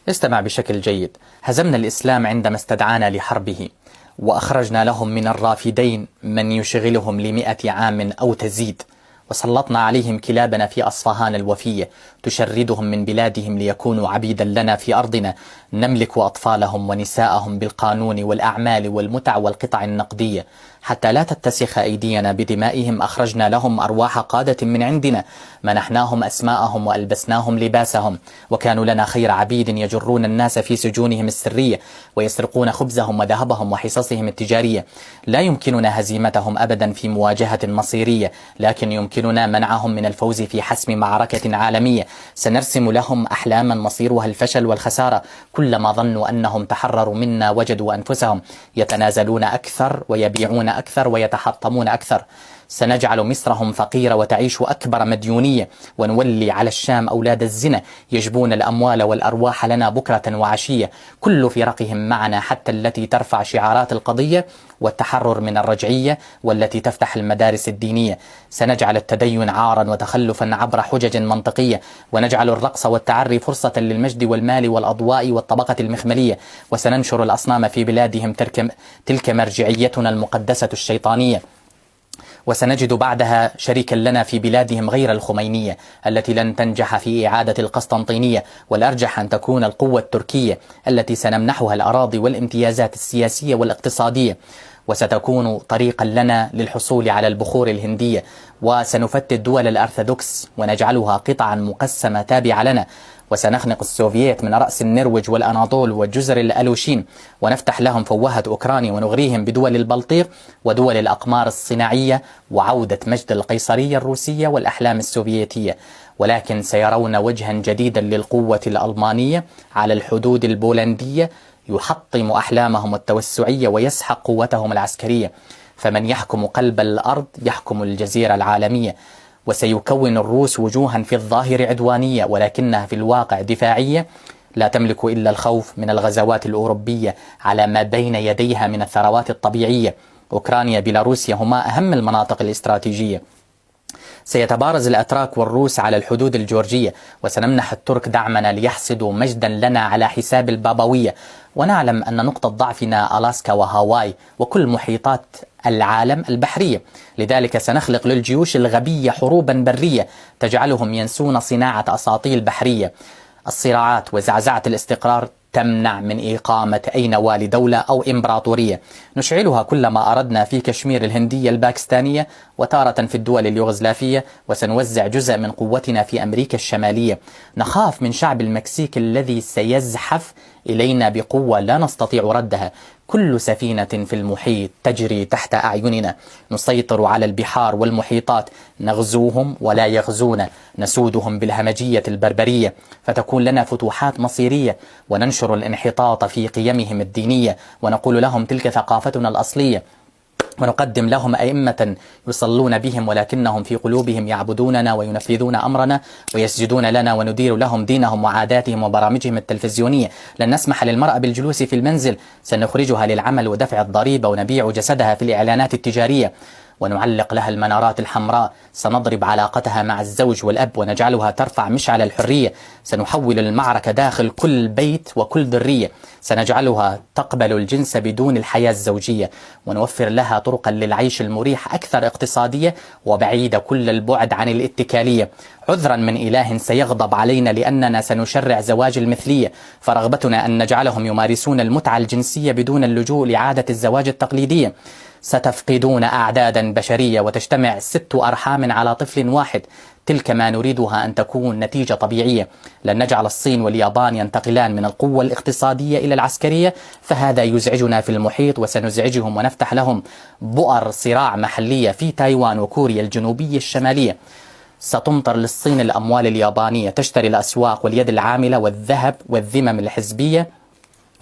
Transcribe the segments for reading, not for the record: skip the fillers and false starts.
استمع بشكل جيد. هزمنا الإسلام عندما استدعانا لحربه، وأخرجنا لهم من الرافدين من يشغلهم ل100 عام أو تزيد، وسلطنا عليهم كلابنا في أصفهان الوفية تشردهم من بلادهم ليكونوا عبيدا لنا في أرضنا، نملك أطفالهم ونساءهم بالقانون والأعمال والمتع والقطع النقدية حتى لا تتسخ أيدينا بدمائهم. أخرجنا لهم أرواح قادة من عندنا، منحناهم أسماءهم وألبسناهم لباسهم، وكانوا لنا خير عبيد يجرون الناس في سجونهم السرية ويسرقون خبزهم وذهبهم وحصصهم التجارية. لا يمكننا هزيمتهم أبدا في مواجهة مصيرية، لكن يمكننا منعهم من الفوز في حسم معركة عالمية. سنرسم لهم أحلاما مصيرها الفشل والخسارة. كلما ظنوا أنهم تحرروا منا وجدوا أنفسهم يتنازلون أكثر ويبيعون أكثر ويتحطمون أكثر. سنجعل مصرهم فقيرة وتعيش أكبر مديونية، ونولي على الشام أولاد الزنا يجبون الأموال والأرواح لنا بكرة وعشية، كل فرقهم معنا حتى التي ترفع شعارات القضية والتحرر من الرجعية والتي تفتح المدارس الدينية. سنجعل التدين عارا وتخلفا عبر حجج منطقية، ونجعل الرقص والتعري فرصة للمجد والمال والأضواء والطبقة المخملية، وسننشر الأصنام في بلادهم تلك مرجعيتنا المقدسة الشيطانية. وسنجد بعدها شريكا لنا في بلادهم غير الخمينية التي لن تنجح في إعادة القسطنطينية، والأرجح أن تكون القوة التركية التي سنمنحها الأراضي والامتيازات السياسية والاقتصادية، وستكون طريقا لنا للحصول على البخور الهندية. وسنفتت دول الأرثوذكس ونجعلها قطعا مقسمة تابعة لنا، وسنخنق السوفييت من رأس النرويج والأناضول والجزر الألوشين، ونفتح لهم فوهة أوكرانيا، ونغريهم بدول البلطيق ودول الأقمار الصناعية، وعودة مجد القيصرية الروسية والأحلام السوفيتية. ولكن سيرون وجها جديدا للقوة الألمانية على الحدود البولندية يحطم أحلامهم التوسعية ويسحق قوتهم العسكرية. فمن يحكم قلب الأرض يحكم الجزيرة العالمية. وسيكون الروس وجوها في الظاهر عدوانية، ولكنها في الواقع دفاعية، لا تملك إلا الخوف من الغزوات الأوروبية على ما بين يديها من الثروات الطبيعية. أوكرانيا بيلاروسيا هما أهم المناطق الاستراتيجية. سيتبارز الأتراك والروس على الحدود الجورجية، وسنمنح الترك دعمنا ليحصدوا مجدا لنا على حساب البابوية. ونعلم أن نقطة ضعفنا ألاسكا وهاواي وكل محيطات العالم البحرية، لذلك سنخلق للجيوش الغبية حروبا برية تجعلهم ينسون صناعة أساطيل بحرية. الصراعات وزعزعة الاستقرار تمنع من إقامة أي نواة لدولة أو إمبراطورية. نشعلها كلما أردنا في كشمير الهندية الباكستانية، وتارة في الدول اليوغوسلافية، وسنوزع جزء من قوتنا في أمريكا الشمالية. نخاف من شعب المكسيك الذي سيزحف إلينا بقوة لا نستطيع ردها. كل سفينة في المحيط تجري تحت أعيننا. نسيطر على البحار والمحيطات، نغزوهم ولا يغزونا، نسودهم بالهمجية البربرية، فتكون لنا فتوحات مصيرية، وننشر الانحطاط في قيمهم الدينية، ونقول لهم تلك ثقافتنا الأصلية، ونقدم لهم أئمة يصلون بهم ولكنهم في قلوبهم يعبدوننا وينفذون أمرنا ويسجدون لنا، وندير لهم دينهم وعاداتهم وبرامجهم التلفزيونية. لن نسمح للمرأة بالجلوس في المنزل، سنخرجها للعمل ودفع الضريبة، ونبيع جسدها في الإعلانات التجارية، ونعلق لها المنارات الحمراء. سنضرب علاقتها مع الزوج والأب ونجعلها ترفع مشعل الحرية. سنحول المعركة داخل كل بيت وكل ذرية. سنجعلها تقبل الجنس بدون الحياة الزوجية، ونوفر لها طرقا للعيش المريح أكثر اقتصادية وبعيدة كل البعد عن الاتكالية. عذرا من إله سيغضب علينا لأننا سنشرع زواج المثلية، فرغبتنا أن نجعلهم يمارسون المتعة الجنسية بدون اللجوء لعادة الزواج التقليدية. ستفقدون أعدادا بشرية وتجتمع 6 أرحام على طفل واحد. تلك ما نريدها أن تكون نتيجة طبيعية. لن نجعل الصين واليابان ينتقلان من القوة الاقتصادية إلى العسكرية، فهذا يزعجنا في المحيط، وسنزعجهم ونفتح لهم بؤر صراع محلية في تايوان وكوريا الجنوبية الشمالية. ستمطر للصين الأموال اليابانية، تشتري الأسواق واليد العاملة والذهب والذمم الحزبية،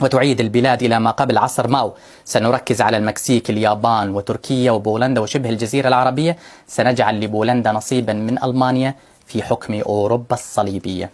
وتعيد البلاد إلى ما قبل عصر ماو. سنركز على المكسيك، اليابان وتركيا وبولندا وشبه الجزيرة العربية. سنجعل لبولندا نصيبا من ألمانيا في حكم أوروبا الصليبية.